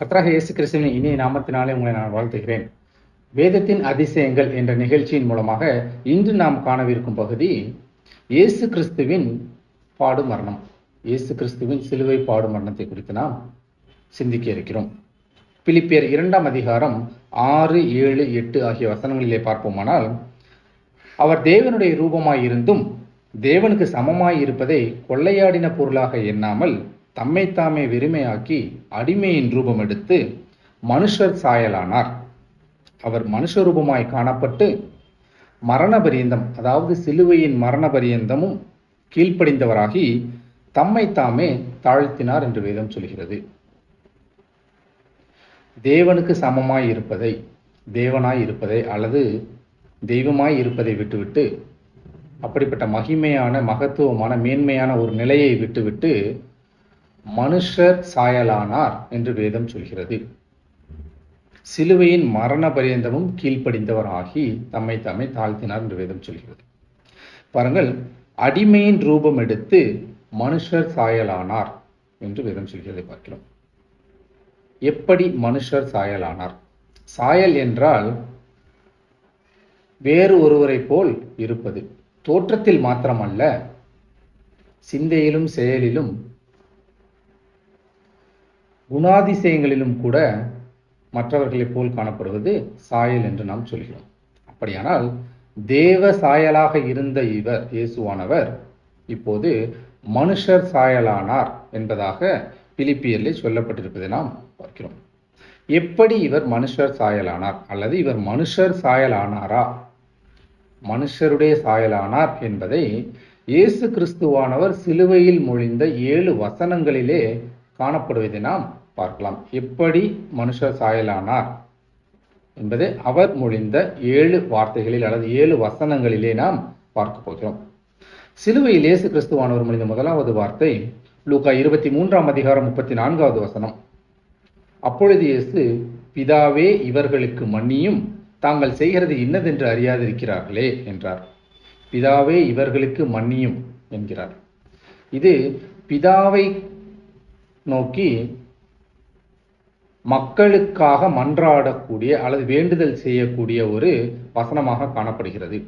கர்த்தராகிய இயேசு கிறிஸ்துவின் இனிய நாமத்தினாலே உங்களை நான் வாழ்த்துகிறேன். வேதத்தின் அதிசயங்கள் என்ற நிகழ்ச்சியின் மூலமாக இன்று நாம் காணவிருக்கும் பகுதி இயேசு கிறிஸ்துவின் பாடு மரணம். இயேசு கிறிஸ்துவின் சிலுவை பாடு மரணத்தை குறித்து நாம் சிந்திக்க இருக்கிறோம். பிலிப்பியர் 2ஆம் அதிகாரம் 6, 7, 8 ஆகிய வசனங்களிலே பார்ப்போமானால், அவர் தேவனுடைய ரூபமாயிருந்தும் தேவனுக்கு சமமாய் இருப்பதை கொள்ளையாடின பொருளாக எண்ணாமல் தம்மைத்தாமே வெறுமையாக்கி அடிமையின் ரூபம் எடுத்து மனுஷர் சாயலானார். அவர் மனுஷ ரூபமாய் காணப்பட்டு மரண பரியந்தம், அதாவது சிலுவையின் மரண பரியந்தமும் கீழ்ப்படிந்தவராகி தம்மைத்தாமே தாழ்த்தினார் என்று வேதம் சொல்கிறது. தேவனுக்கு சமமாய் இருப்பதை, தேவனாய் இருப்பதை அல்லது தெய்வமாய் இருப்பதை விட்டுவிட்டு, அப்படிப்பட்ட மகிமையான, மகத்துவமான, மேன்மையான ஒரு நிலையை விட்டுவிட்டு மனுஷர் சாயலானார் என்று வேதம் சொல்கிறது. சிலுவையின் மரண பரியந்தமும் கீழ்ப்படிந்தவர் ஆகி தம்மை தாமே தாழ்த்தினார் என்று வேதம் சொல்கிறது. பாருங்கள், அடிமையின் ரூபம் எடுத்து மனுஷர் சாயலானார் என்று வேதம் சொல்கிறதை பார்க்கிறோம். எப்படி மனுஷர் சாயலானார்? சாயல் என்றால் வேறு ஒருவரை போல் இருப்பது. தோற்றத்தில் மாத்திரமல்ல, சிந்தையிலும் செயலிலும் குணாதிசயங்களிலும் கூட மற்றவர்களைப் போல் காணப்படுவது சாயல் என்று நாம் சொல்கிறோம். அப்படியானால் தேவ சாயலாக இருந்த இவர், இயேசுவானவர், இப்போது மனுஷர் சாயலானார் என்பதாக பிலிப்பியரிலே சொல்லப்பட்டிருப்பதை நாம் பார்க்கிறோம். எப்படி இவர் மனுஷர் சாயலானார் அல்லது இவர் மனுஷர் சாயலானாரா? மனுஷருடைய சாயலானார் என்பதை இயேசு கிறிஸ்துவானவர் சிலுவையில் மொழிந்த 7 வசனங்களிலே காணப்படுவதை நாம் பார்க்கலாம். எப்படி மனுஷர் சாயலானார் என்பதை அவர் மொழிந்த 7 வார்த்தைகளில் அல்லது 7 வசனங்களிலே நாம் பார்க்க போகிறோம். சிலுவையில் இயேசு கிறிஸ்துவானவர் மொழிந்த முதலாவது வார்த்தை லூக்கா 23ஆம் அதிகாரம் 34வது வசனம். அப்பொழுது இயேசு, பிதாவே இவர்களுக்கு மன்னியும், தாங்கள் செய்கிறது இன்னதென்று அறியாதிருக்கிறார்களே என்றார். பிதாவே இவர்களுக்கு மன்னியும் என்கிறார். இது பிதாவை நோக்கி மக்களுக்காக மன்றாடக்கூடிய அல்லது வேண்டுதல் செய்யக்கூடிய ஒரு வசனமாக காணப்படுகிறது.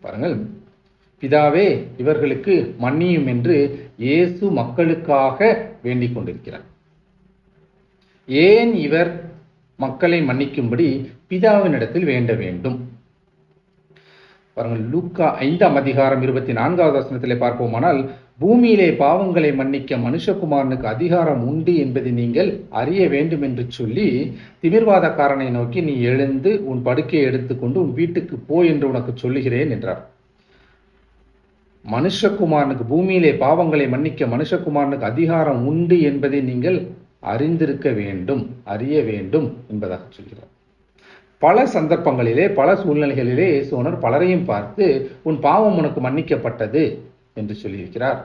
பாருங்கள், பிதாவே இவர்களுக்கு மன்னியும் என்று இயேசு மக்களுக்காக வேண்டிக் கொண்டிருக்கிறார். ஏன் இவர் மக்களை மன்னிக்கும்படி பிதாவினிடத்தில் வேண்ட வேண்டும்? பாருங்கள், லூக்கா 5ஆம் அதிகாரம் 24வது வசனத்திலே பார்ப்போமானால், பூமியிலே பாவங்களை மன்னிக்க மனுஷகுமாரனுக்கு அதிகாரம் உண்டு என்பதை நீங்கள் அறிய வேண்டும் என்று சொல்லி திமிர்வாதக்காரனை நோக்கி, நீ எழுந்து உன் படுக்கையை எடுத்துக்கொண்டு உன் வீட்டுக்கு போ என்று உனக்கு சொல்லுகிறேன் என்றார். மனுஷகுமாரனுக்கு, பூமியிலே பாவங்களை மன்னிக்க மனுஷகுமாரனுக்கு அதிகாரம் உண்டு என்பதை நீங்கள் அறிந்திருக்க வேண்டும், அறிய வேண்டும் என்பதாக சொல்கிறார். பல சந்தர்ப்பங்களிலே, பல சூழ்நிலைகளிலே இயேசுவானவர் பலரையும் பார்த்து, உன் பாவம் உனக்கு மன்னிக்கப்பட்டது என்று சொல்லியிருக்கிறார்,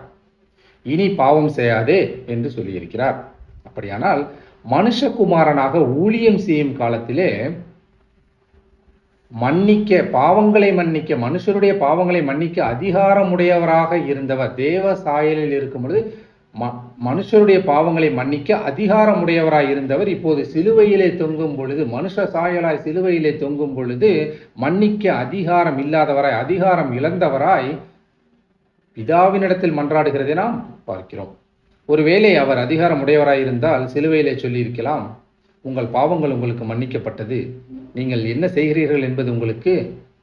இனி பாவம் செய்யாதே என்று சொல்லியிருக்கிறார். அப்படியானால் மனுஷகுமாரனாக ஊழியம் செய்யும் காலத்திலே மன்னிக்க, பாவங்களை மன்னிக்க, மனுஷருடைய பாவங்களை மன்னிக்க அதிகாரமுடையவராக இருந்தவர், தேவ சாயலில் இருக்கும் பொழுது மனுஷருடைய பாவங்களை மன்னிக்க அதிகாரமுடையவராய் இருந்தவர், இப்போது சிலுவையிலே தொங்கும் பொழுது, மனுஷ சாயலாய் சிலுவையிலே தொங்கும் பொழுது மன்னிக்க அதிகாரம் இல்லாதவராய், அதிகாரம் இழந்தவராய் பிதாவினிடத்தில் மன்றாடுகிறதை நாம் பார்க்கிறோம். ஒருவேளை அவர் அதிகாரம் உடையவராய் இருந்தால் சிலுவையிலே சொல்லியிருக்கலாம், உங்கள் பாவங்கள் உங்களுக்கு மன்னிக்கப்பட்டது, நீங்கள் என்ன செய்கிறீர்கள் என்பது உங்களுக்கு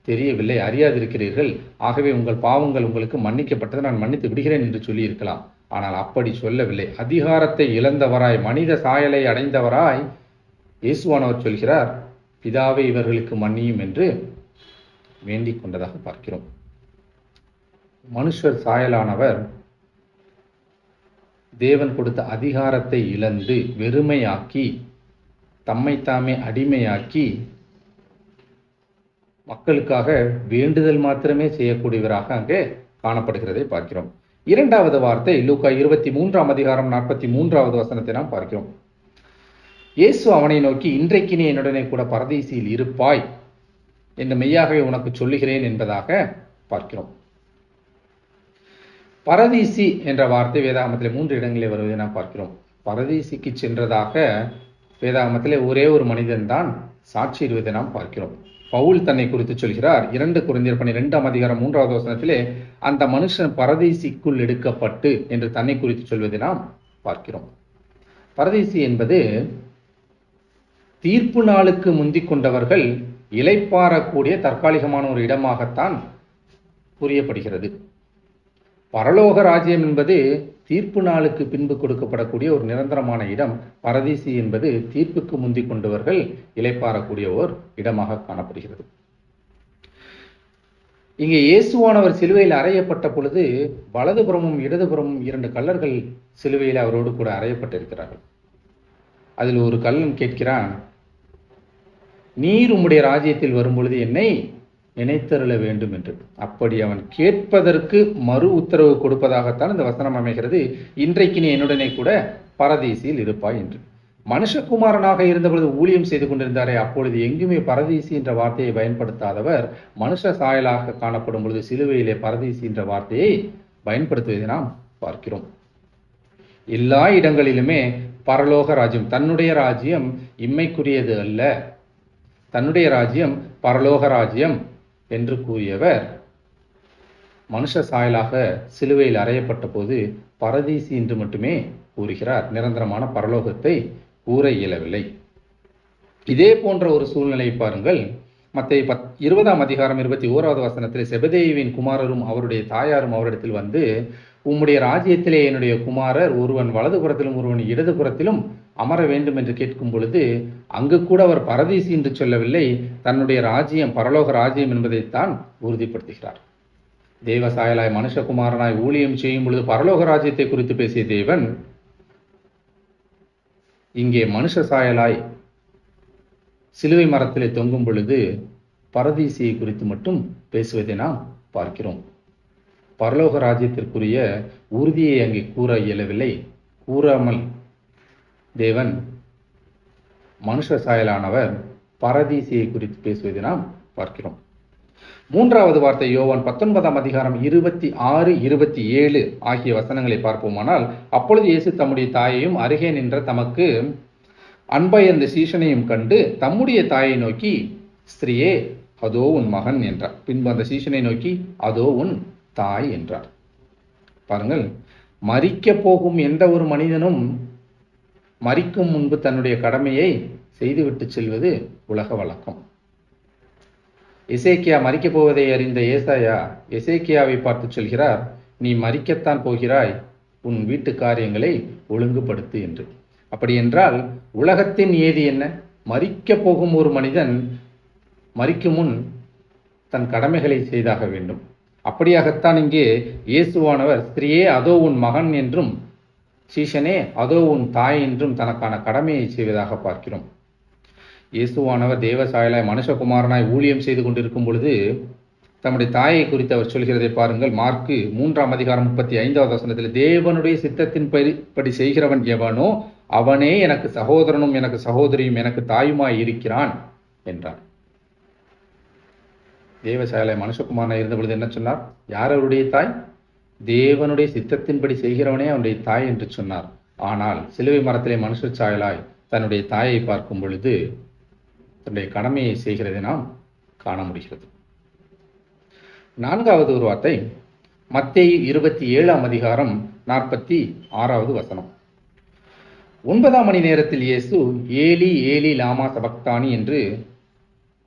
தெரியவில்லை, அறியாதிருக்கிறீர்கள், ஆகவே உங்கள் பாவங்கள் உங்களுக்கு மன்னிக்கப்பட்டது, நான் மன்னித்து விடுகிறேன் என்று சொல்லியிருக்கலாம். ஆனால் அப்படி சொல்லவில்லை. அதிகாரத்தை இழந்தவராய், மனித சாயலை அடைந்தவராய் இயேசுவானவர் சொல்கிறார், பிதாவே இவர்களுக்கு மன்னியும் என்று வேண்டிக் கொண்டதாக பார்க்கிறோம். மனுஷர் சாயலானவர் தேவன் கொடுத்த அதிகாரத்தை இழந்து வெறுமையாக்கி தம்மைத்தாமே அடிமையாக்கி மக்களுக்காக வேண்டுதல் மாத்திரமே செய்யக்கூடியவராக அங்கே காணப்படுகிறதை பார்க்கிறோம். 2வது வார்த்தை லூக்கா 23ஆம் அதிகாரம் 43வது வசனத்தை நாம் பார்க்கிறோம். இயேசு அவனை நோக்கி, இன்றைக்கு நீ என்னுடனே கூட பரதீசியில் இருப்பாய் என்று மெய்யாகவே உனக்கு சொல்லுகிறேன் என்பதாக பார்க்கிறோம். பரதீசி என்ற வார்த்தை வேதாகமத்தில் 3 இடங்களில் வருவதை நாம் பார்க்கிறோம். பரதீசிக்கு சென்றதாக வேதாகமத்திலே ஒரே ஒரு மனிதன் தான் சாட்சியிடுவதை நாம் பார்க்கிறோம். பவுல் தன்னை குறித்து சொல்கிறார். 2 கொரிந்தியர் 12ஆம் அதிகாரம் 3வது வசனத்திலே அந்த மனுஷன் பரதீசிக்குள் எடுக்கப்பட்டு என்று தன்னை குறித்து சொல்வதை நாம் பார்க்கிறோம். பரதீசி என்பது தீர்ப்பு நாளுக்கு முந்திக் கொண்டவர்கள் இளைப்பாறக்கூடிய தற்காலிகமான ஒரு இடமாகத்தான் புரியப்படுகிறது. பரலோக ராஜ்யம் என்பது தீர்ப்பு நாளுக்கு பின்பு கொடுக்கப்படக்கூடிய ஒரு நிரந்தரமான இடம். பரதீசி என்பது தீர்ப்புக்கு முந்திக் கொண்டவர்கள் இளைப்பாறக்கூடிய ஒரு இடமாக காணப்படுகிறது. இங்கே இயேசுவானவர் சிலுவையில் அறையப்பட்ட பொழுது வலதுபுறமும் இடதுபுறமும் 2 கள்ளர்கள் சிலுவையில் அவரோடு கூட அறையப்பட்டிருக்கிறார்கள். அதில் ஒரு கள்ளன் கேட்கிறான், நீர் உம்முடைய ராஜ்யத்தில் வரும்பொழுது என்னை நினைத்தருள வேண்டும் என்று. அப்படி அவன் கேட்பதற்கு மறு உத்தரவு கொடுப்பதாகத்தான் இந்த வசனம் அமைகிறது. இன்றைக்கு நீ என்னுடனே கூட பரதீசியில் இருப்பாய் என்று. மனுஷகுமாரனாக இருந்தபொழுது ஊழியம் செய்து கொண்டிருந்தாரே, அப்பொழுது எங்குமே பரதீசி என்ற வார்த்தையை பயன்படுத்தாதவர் மனுஷ சாயலாக காணப்படும் பொழுது சிலுவையிலே பரதீசி என்ற வார்த்தையை பயன்படுத்துவதை நாம் பார்க்கிறோம். எல்லா இடங்களிலுமே பரலோக ராஜ்யம், தன்னுடைய ராஜ்யம் இம்மைக்குரியது அல்ல, தன்னுடைய ராஜ்யம் பரலோக ராஜ்யம் என்று கூறியவர் மனுஷ சாயலாக சிலுவையில் அறையப்பட்ட போது பரதீசி என்று மட்டுமே கூறுகிறார். நிரந்தரமான பரலோகத்தை கூற இயலவில்லை. இதே போன்ற ஒரு சூழ்நிலை பாருங்கள். மத்தேயு 20ஆம் அதிகாரம் 21வது வசனத்தில் செபதேயுவின் குமாரரும் அவருடைய தாயாரும் அவரிடத்தில் வந்து, உம்முடைய ராஜ்யத்திலே என்னுடைய குமாரர் ஒருவன் வலதுபுறத்திலும் ஒருவன் இடதுபுறத்திலும் அமர வேண்டும் என்று கேட்கும் பொழுது அங்கு கூட அவர் பரதீசி என்று சொல்லவில்லை, தன்னுடைய ராஜ்யம் பரலோக ராஜ்யம் என்பதைத்தான் உறுதிப்படுத்துகிறார். தேவ சாயலாய் மனுஷகுமாரனாய் ஊழியம் செய்யும் பொழுது பரலோக ராஜ்யத்தை குறித்து பேசிய தேவன் இங்கே மனுஷ சாயலாய் சிலுவை மரத்திலே தொங்கும் பொழுது பரதீசியை குறித்து மட்டும் பேசுவதை நாம் பார்க்கிறோம். பரலோக ராஜ்யத்திற்குரிய உறுதியை அங்கே கூற இயலவில்லை. கூறாமல் தேவன் மனுஷ சாயலானவர் பரதீசியை குறித்து பேசுவதை நாம் பார்க்கிறோம். 3வது வார்த்தை யோவான் 19ஆம் அதிகாரம் 26, 27 ஆகிய வசனங்களை பார்ப்போமானால், அப்பொழுது இயேசு தம்முடைய தாயையும் அருகே நின்ற தமக்கு அன்பயர்ந்த சீஷனையும் கண்டு தம்முடைய தாயை நோக்கி, ஸ்திரியே அதோ உன் மகன் என்றார். பின்பு அந்த சீஷனை நோக்கி, அதோ உன் தாய் என்றார். பாருங்கள், மரிக்க போகும் எந்த ஒரு மனிதனும் மரிக்கும் முன்பு தன்னுடைய கடமையை செய்துவிட்டு செல்வது உலக வழக்கம். எசேக்கியா மரிக்கப் போவதை அறிந்த ஏசாயா எசேக்கியாவை பார்த்து சொல்கிறார், நீ மரிக்கத்தான் போகிறாய், உன் வீட்டு காரியங்களை ஒழுங்குபடுத்து என்று. அப்படி என்றால் உலகத்தின் நியதி என்ன? மரிக்க போகும் ஒரு மனிதன் மரிக்கும் முன் தன் கடமைகளை செய்தாக வேண்டும். அப்படியாகத்தான் இங்கே இயேசுவானவர் ஸ்திரியே அதோ உன் மகன் என்றும் சீஷனே அதோ உன் தாய் என்றும் தனக்கான கடமையை செய்வதாக பார்க்கிறோம். இயேசுவானவர் தேவ சாயலாய் மனுஷகுமாரனாய் ஊழியம் செய்து கொண்டிருக்கும் பொழுது தம்முடைய தாயை குறித்து அவர் சொல்கிறதை பாருங்கள். மார்க்கு 3ஆம் அதிகாரம் 35வது வசனத்தில், தேவனுடைய சித்தத்தின் படி செய்கிறவன் எவனோ அவனே எனக்கு சகோதரனும் எனக்கு சகோதரியும் எனக்கு தாயுமாய் இருக்கிறான் என்றார். தேவ சாயலாய் மனுஷகுமாரனாய் இருந்த பொழுது என்ன சொன்னார்? யார் அவருடைய தாய்? தேவனுடைய சித்தத்தின்படி செய்கிறவனே அவனுடைய தாய் என்று சொன்னார். ஆனால் சிலுவை மரத்திலே மனுஷ சாயலாய் தன்னுடைய தாயை பார்க்கும் பொழுது தன்னுடைய கடமையை செய்கிறதை நாம் காண முடிகிறது. 4வது ஒரு வார்த்தை மத்தேயு 27ஆம் அதிகாரம் 46வது வசனம். 9ஆம் மணி நேரத்தில் இயேசு ஏலி ஏலி லாமா சபக்தானி என்று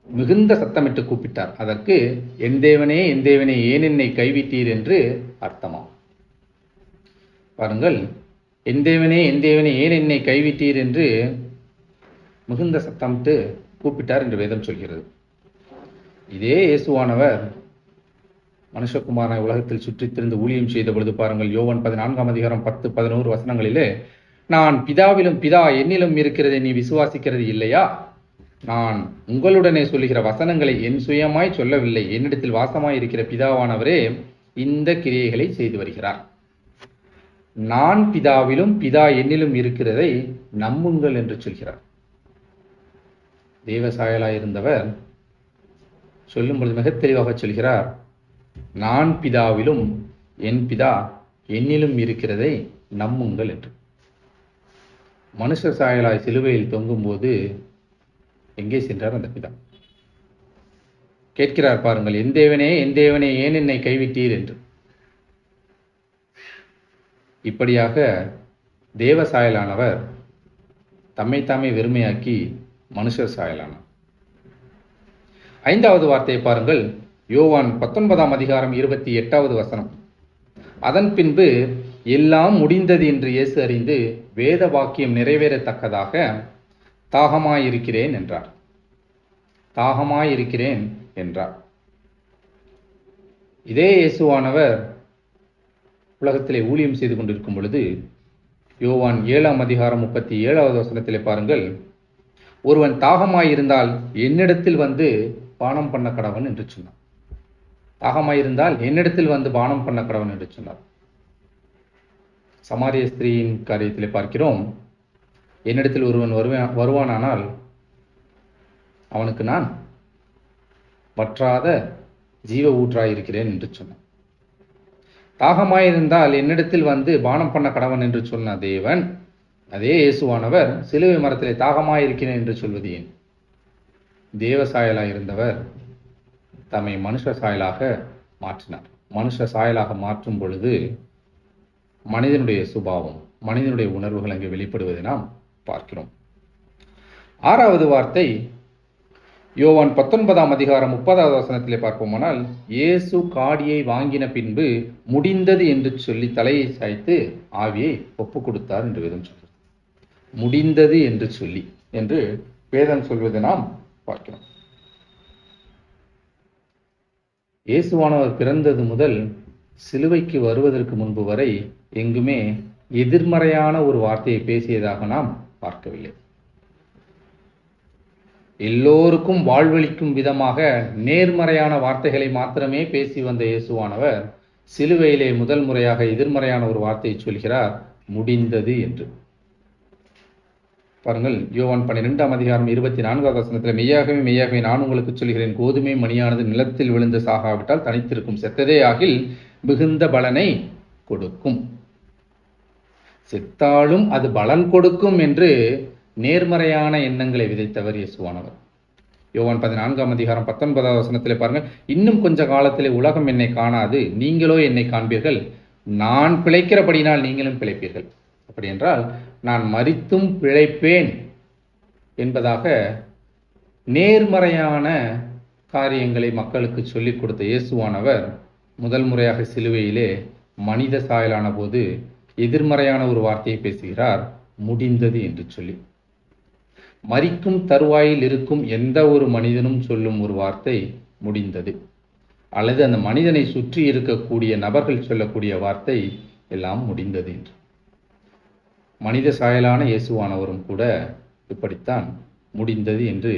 மிகுந்த சத்தமிட்டு கூப்பிட்டார். அதற்கு என் தேவனே ஏன் என்னை கைவிட்டீர் என்று அர்த்தமாம். பாருங்கள், என் தேவனே ஏன் என்னை கைவிட்டீர் என்று மிகுந்த சத்தமிட்டு கூப்பிட்டார் என்று வேதம் சொல்கிறது. இதே இயேசுவானவர் மனுஷகுமாரனாய் உலகத்தில் சுற்றித் திரிந்து ஊழியம் செய்த பொழுது பாருங்கள், யோவான் 14ஆம் அதிகாரம் 10, 11 வசனங்களிலே, நான் பிதாவிலும் பிதா என்னிலும் இருக்கிறதை நீ விசுவாசிக்கிறது இல்லையா? நான் உங்களுடனே சொல்லுகிற வசனங்களை என் சுயமாய் சொல்லவில்லை, என்னிடத்தில் வாசமாய் இருக்கிற பிதாவானவரே இந்த கிரியைகளை செய்து வருகிறார். நான் பிதாவிலும் பிதா என்னிலும் இருக்கிறதை நம்புங்கள் என்று சொல்கிறார். தேவ சாயலாய் இருந்தவர் சொல்லும் பொழுது மிக தெளிவாக சொல்கிறார், நான் பிதாவிலும் என் பிதா என்னிலும் இருக்கிறதை நம்புங்கள் என்று. மனுஷ சாயலாய் சிலுவையில் தொங்கும்போது எங்கே சென்றார் அந்த பிதா? கேட்கிறார் பாருங்கள், என் தேவனே என் தேவனே ஏன் என்னை கைவிட்டீர் என்று. இப்படியாக தேவ சாயலானவர் தம்மைத்தாமே வெறுமையாக்கி மனுஷர் சாயலானார். 5வது வார்த்தையை பாருங்கள், யோவான் 19ஆம் அதிகாரம் 28வது வசனம். அதன் பின்பு எல்லாம் முடிந்தது என்று இயேசு அறிந்து வேத வாக்கியம் நிறைவேறத்தக்கதாக தாகமாயிருக்கிறேன் என்றார். தாகமாயிருக்கிறேன் என்றார். இதே இயேசுவானவர் உலகத்திலே ஊழியம் செய்து கொண்டிருக்கும் பொழுது யோவான் 7ஆம் அதிகாரம் 37வது வசனத்திலே பாருங்கள், ஒருவன் தாகமாயிருந்தால் என்னிடத்தில் வந்து பானம் பண்ண கடவன் என்று சொன்னார். தாகமாயிருந்தால் என்னிடத்தில் வந்து பானம் பண்ண கடவன் என்று சொன்னார். சமாரிய ஸ்திரீயின் காரியத்திலே பார்க்கிறோம், என்னிடத்தில் ஒருவன் வருவானானால் அவனுக்கு நான் வற்றாத ஜீவ ஊற்றாயிருக்கிறேன் என்று சொன்னார். தாகமாயிருந்தால் என்னிடத்தில் வந்து பானம் பண்ண கடவன் என்று சொன்ன தேவன், அதே இயேசுவானவர் சிலுவை மரத்திலே தாகமாயிருக்கிறேன் என்று சொல்வது ஏன்? தேவ சாயலாயிருந்தவர் தம்மை மனுஷ சாயலாக மாற்றினார். மனுஷ சாயலாக மாற்றும் பொழுது மனிதனுடைய சுபாவம், மனிதனுடைய உணர்வுகள் அங்கே வெளிப்படுவதை நாம் பார்க்கிறோம். 6வது வார்த்தை யோவான் 19ஆம் அதிகாரம் 30வது வசனத்திலே பார்ப்போமானால், இயேசு காடியை வாங்கின பின்பு முடிந்தது என்று சொல்லி தலையை சாய்த்து ஆவியை ஒப்பு கொடுத்தார் என்று வேதம் சொல்கிறது. முடிந்தது என்று சொல்லி என்று வேதம் சொல்வதை நாம் பார்க்கிறோம். இயேசுவானவர் பிறந்தது முதல் சிலுவைக்கு வருவதற்கு முன்பு வரை எங்குமே எதிர்மறையான ஒரு வார்த்தையை பேசியதாக நாம் பார்க்கவில்லை. எல்லோருக்கும் வாழ்வளிக்கும் விதமாக நேர்மறையான வார்த்தைகளை மாத்திரமே பேசி வந்த இயேசுவானவர் சிலுவையிலே முதல் முறையாக எதிர்மறையான ஒரு வார்த்தையை சொல்கிறார், முடிந்தது என்று. பாருங்கள், யோவான் 12ஆம் அதிகாரம் 24வது வசனத்தில், மெய்யாகவே மெய்யாகவே நான் உங்களுக்கு சொல்கிறேன், கோதுமை மணியானது நிலத்தில் விழுந்து சாகாவிட்டால் தனித்திருக்கும், செத்ததே ஆகில் மிகுந்த பலனை கொடுக்கும். செத்தாலும் அது பலன் கொடுக்கும் என்று நேர்மறையான எண்ணங்களை விதைத்தவர் இயேசுவானவர். யோவான் 14ஆம் அதிகாரம் 19வது வசனத்திலே பாருங்கள், இன்னும் கொஞ்ச காலத்திலே உலகம் என்னை காணாது, நீங்களோ என்னை காண்பீர்கள், நான் பிழைக்கிறபடினால் நீங்களும் பிழைப்பீர்கள். அப்படி என்றால் நான் மரித்தும் பிழைப்பேன் என்பதாக நேர்மறையான காரியங்களை மக்களுக்கு சொல்லிக் கொடுத்த இயேசுவானவர் முதல் முறையாக சிலுவையிலே மனித சாயலான போது எதிர்மறையான ஒரு வார்த்தையை பேசுகிறார், முடிந்தது என்று சொல்லி. மரிக்கும் தருவாயில் இருக்கும் எந்த ஒரு மனிதனும் சொல்லும் ஒரு வார்த்தை முடிந்தது, அல்லது அந்த மனிதனை சுற்றி இருக்கக்கூடிய நபர்கள் சொல்லக்கூடிய வார்த்தை எல்லாம் முடிந்தது என்று. மனித சாயலான இயேசுவானவரும் கூட இப்படித்தான் முடிந்தது என்று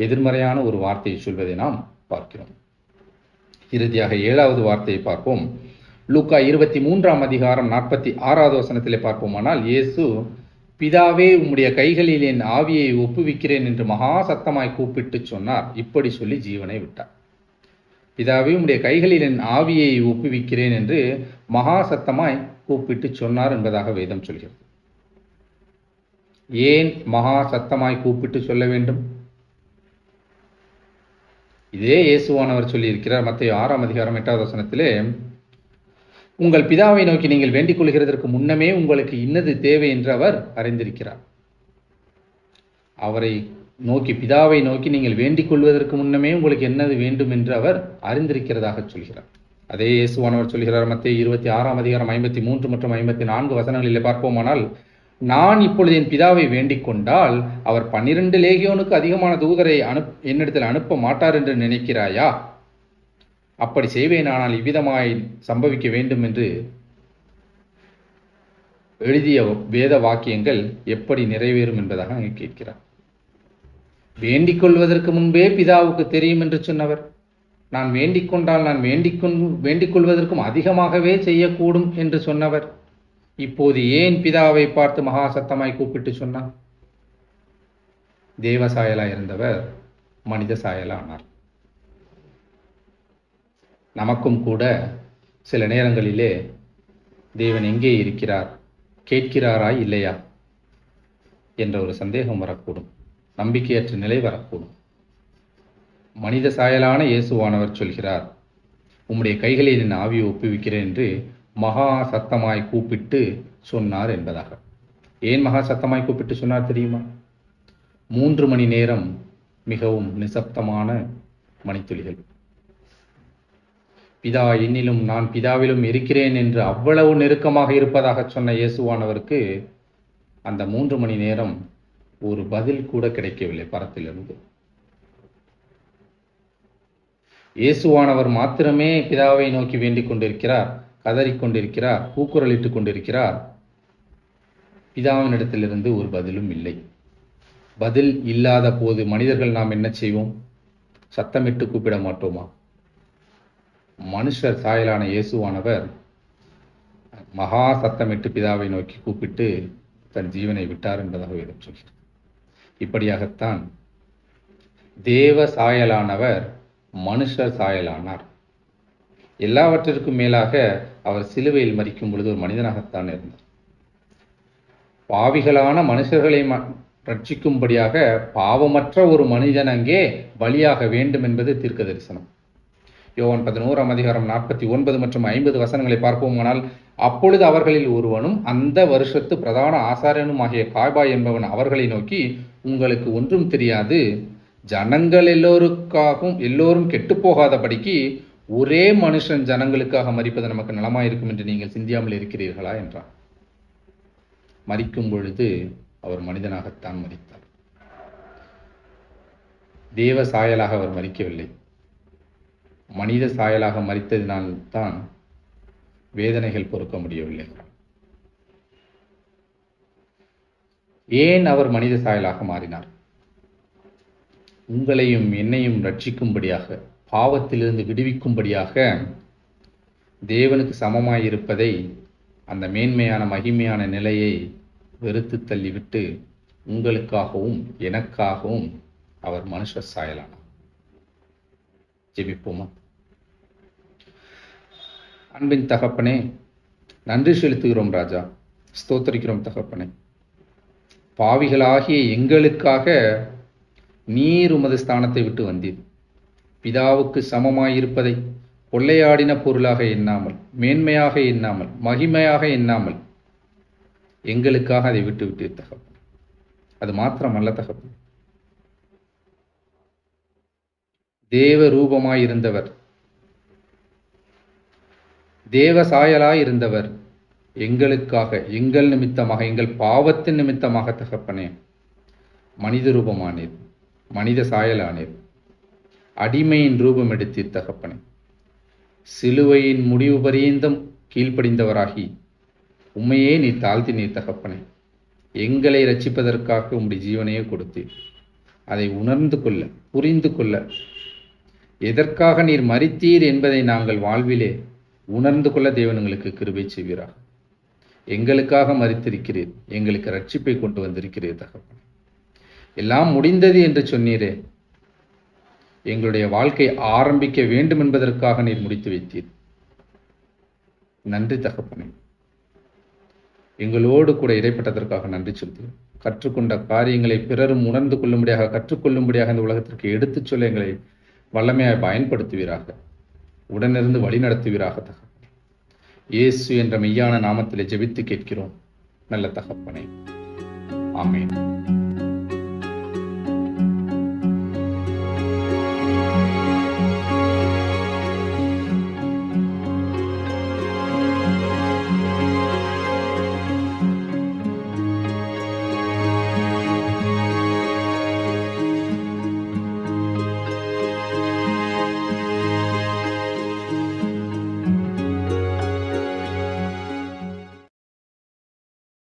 எதிர்மறையான ஒரு வார்த்தையை சொல்வதை நாம் பார்க்கிறோம். இறுதியாக 7வது வார்த்தையை பார்ப்போம். லூக்கா 23ஆம் அதிகாரம் 46வது வசனத்திலே பார்ப்போமானால், இயேசு, பிதாவே உம்முடைய கைகளில் என் ஆவியை ஒப்புவிக்கிறேன் என்று மகா சத்தமாய் கூப்பிட்டு சொன்னார். இப்படி சொல்லி ஜீவனை விட்டார். பிதாவே உம்முடைய கைகளில் என் ஆவியை ஒப்புவிக்கிறேன் என்று மகா சத்தமாய் கூப்பிட்டு சொன்னார் என்பதாக வேதம் சொல்கிறது. ஏன் மகா சத்தமாய் கூப்பிட்டு சொல்ல வேண்டும்? இதே இயேசுவானவர் சொல்லியிருக்கிறார் மத்தேயு 6ஆம் அதிகாரம் 8வது வசனத்திலே, உங்கள் பிதாவை நோக்கி நீங்கள் வேண்டிக் கொள்கிறதற்கு முன்னமே உங்களுக்கு இன்னது தேவை என்று அவர் அறிந்திருக்கிறார். அவரை நோக்கி, பிதாவை நோக்கி நீங்கள் வேண்டிக் கொள்வதற்கு முன்னமே உங்களுக்கு என்னது வேண்டும் என்று அவர் அறிந்திருக்கிறதாக சொல்கிறார். அதே இயேசுவானவர் சொல்கிறார் மத்தேயு 26ஆம் அதிகாரம் 53 மற்றும் 54 வசனங்களிலே பார்ப்போமானால், நான் இப்பொழுது என் பிதாவை வேண்டிக் கொண்டால் அவர் 12 லேகியோனுக்கு அதிகமான தூதரை என்னிடத்தில் அனுப்ப மாட்டார் என்று நினைக்கிறாயா? அப்படி செய்வேனானால் இவ்விதமாய் சம்பவிக்க வேண்டும் என்று எழுதிய வேத வாக்கியங்கள் எப்படி நிறைவேறும் என்பதாக அங்கே கேட்கிறார். வேண்டிக் கொள்வதற்கு முன்பே பிதாவுக்கு தெரியும் என்று சொன்னவர், நான் வேண்டிக் கொண்டால் நான் வேண்டிக் கொள்வதற்கும் அதிகமாகவே செய்யக்கூடும் என்று சொன்னவர், இப்போது ஏன் பிதாவை பார்த்து மகா சத்தமாய் கூப்பிட்டு சொன்னார்? தேவ சாயலா இருந்தவர் மனித சாயலானார். நமக்கும் கூட சில நேரங்களிலே தேவன் எங்கே இருக்கிறார் கேட்கிறாரா இல்லையா? என்ற ஒரு சந்தேகம் வரக்கூடும். நம்பிக்கையற்ற நிலை வரக்கூடும். மனித சாயலான இயேசுவானவர் சொல்கிறார், உம்முடைய கைகளில் என் ஆவியை ஒப்புவிக்கிறேன் என்று மகா சத்தமாய் கூப்பிட்டு சொன்னார் என்பதாக. ஏன் மகா சத்தமாய் கூப்பிட்டு சொன்னார் தெரியுமா? 3 மணி நேரம் மிகவும் நிசப்தமான மணித்துளிகள். பிதா என்னிலும் நான் பிதாவிலும் இருக்கிறேன் என்று அவ்வளவு நெருக்கமாக இருப்பதாக சொன்ன இயேசுவானவருக்கு அந்த 3 மணி நேரம் ஒரு பதில் கூட கிடைக்கவில்லை பரத்திலிருந்து. இயேசுவானவர் மாத்திரமே பிதாவை நோக்கி வேண்டிக் கொண்டிருக்கிறார், கதறிக்கொண்டிருக்கிறார், கூக்குரலிட்டுக் கொண்டிருக்கிறார். பிதாவினிடத்திலிருந்து ஒரு பதிலும் இல்லை. பதில் இல்லாத போது மனிதர்கள் நாம் என்ன செய்வோம்? சத்தமிட்டு கூப்பிட மாட்டோமா? மனுஷர் சாயலான இயேசுவானவர் மகா சத்தமிட்டு பிதாவை நோக்கி கூப்பிட்டு தன் ஜீவனை விட்டார் என்பதாக வேதம் சொல்கிறது. இப்படியாகத்தான் தேவ சாயலானவர் மனுஷர் சாயலானார். எல்லாவற்றிற்கும் மேலாக அவர் சிலுவையில் மரிக்கும் பொழுது ஒரு மனிதனாகத்தான் இருந்தார். பாவிகளான மனுஷர்களை ரட்சிக்கும்படியாக பாவமற்ற ஒரு மனிதன் அங்கே பலியாக வேண்டும் என்பது தீர்க்க தரிசனம். யோவான் 11:49 மற்றும் 50 வசனங்களை பார்ப்போமானால், அப்பொழுது அவர்களில் ஒருவனும் அந்த வருஷத்து பிரதான ஆசாரியனும் ஆகிய காய்பா என்பவன் அவர்களை நோக்கி, உங்களுக்கு ஒன்றும் தெரியாது, ஜனங்கள் எல்லோரும் கெட்டுப்போகாதபடிக்கு ஒரே மனுஷன் ஜனங்களுக்காக மரிப்பது நமக்கு நலமாயிருக்கும் என்று நீங்கள் சிந்தியாமல் இருக்கிறீர்களா என்றார். மரிக்கும் பொழுது அவர் மனிதனாகத்தான் மரித்தார். தேவ சாயலாக அவர் மரிக்கவில்லை. மனித சாயலாக மரித்ததினால் தான் வேதனைகள் பொறுக்க முடியவில்லை. ஏன் அவர் மனித சாயலாக மாறினார்? உங்களையும் என்னையும் ரட்சிக்கும்படியாக, பாவத்திலிருந்து விடுவிக்கும்படியாக, தேவனுக்கு சமமாயிருப்பதை, அந்த மேன்மையான மகிமையான நிலையை வெறுத்து தள்ளிவிட்டு உங்களுக்காகவும் எனக்காகவும் அவர் மனுஷ சாயலானார். ஜெபிப்போமா? அன்பின் தகப்பனே, நன்றி செலுத்துகிறோம் ராஜா, ஸ்தோத்திரிக்கிறோம் தகப்பனே. பாவிகளாகிய எங்களுக்காக நீர் உமது ஸ்தானத்தை விட்டு வந்தீர். பிதாவுக்கு சமமாயிருப்பதை கொள்ளையாடின பொருளாக எண்ணாமல், மேன்மையாக எண்ணாமல், மகிமையாக எண்ணாமல் எங்களுக்காக அதை விட்டு விட்டீர் தகப்பனே. அது மாத்திரமல்ல தகப்பனே, தேவ ரூபமாயிருந்தவர், தேவ சாயலாயிருந்தவர் எங்களுக்காக, எங்கள் நிமித்தமாக, எங்கள் பாவத்தின் நிமித்தமாக தகப்பனே மனித ரூபமானீர், மனித சாயலானீர், அடிமையின் ரூபம் எடுத்தீர் தகப்பனே. சிலுவையின் முடிவு பரியந்தம் கீழ்ப்படிந்தவராகி உம்மையே நீர் தாழ்த்தினீர் தகப்பனே. எங்களை ரட்சிப்பதற்காக உம்முடைய ஜீவனையே கொடுத்தீர். அதை உணர்ந்து கொள்ள, புரிந்து கொள்ள, எதற்காக நீர் மரித்தீர் என்பதை நாங்கள் வாழ்விலே உணர்ந்து கொள்ள தேவன் எங்களுக்கு கிருபை செய்வீராக. எங்களுக்காக மரித்திருக்கிறீர், எங்களுக்கு ரட்சிப்பை கொண்டு வந்திருக்கிறீர் தகப்பனே. எல்லாம் முடிந்தது என்று சொன்னீரே, எங்களுடைய வாழ்க்கை ஆரம்பிக்க வேண்டும் என்பதற்காக நீர் முடித்து வைத்தீர். நன்றி தகப்பனே. எங்களோடு கூட இடைப்பட்டதற்காக நன்றி செலுத்துகிறோம். கற்றுக்கொண்ட காரியங்களை பிறரும் உணர்ந்து கொள்ளும்படியாக, கற்றுக்கொள்ளும்படியாக இந்த உலகத்திற்கு எடுத்துச் சொல்ல எங்களை வல்லமையாய் பயன்படுத்துவீராக, உடனிருந்து வழி நடத்துவீராக தகப்பனே. இயேசு என்ற மெய்யான நாமத்திலே ஜெபித்து கேட்கிறோம் நல்ல தகப்பனே. ஆமென்.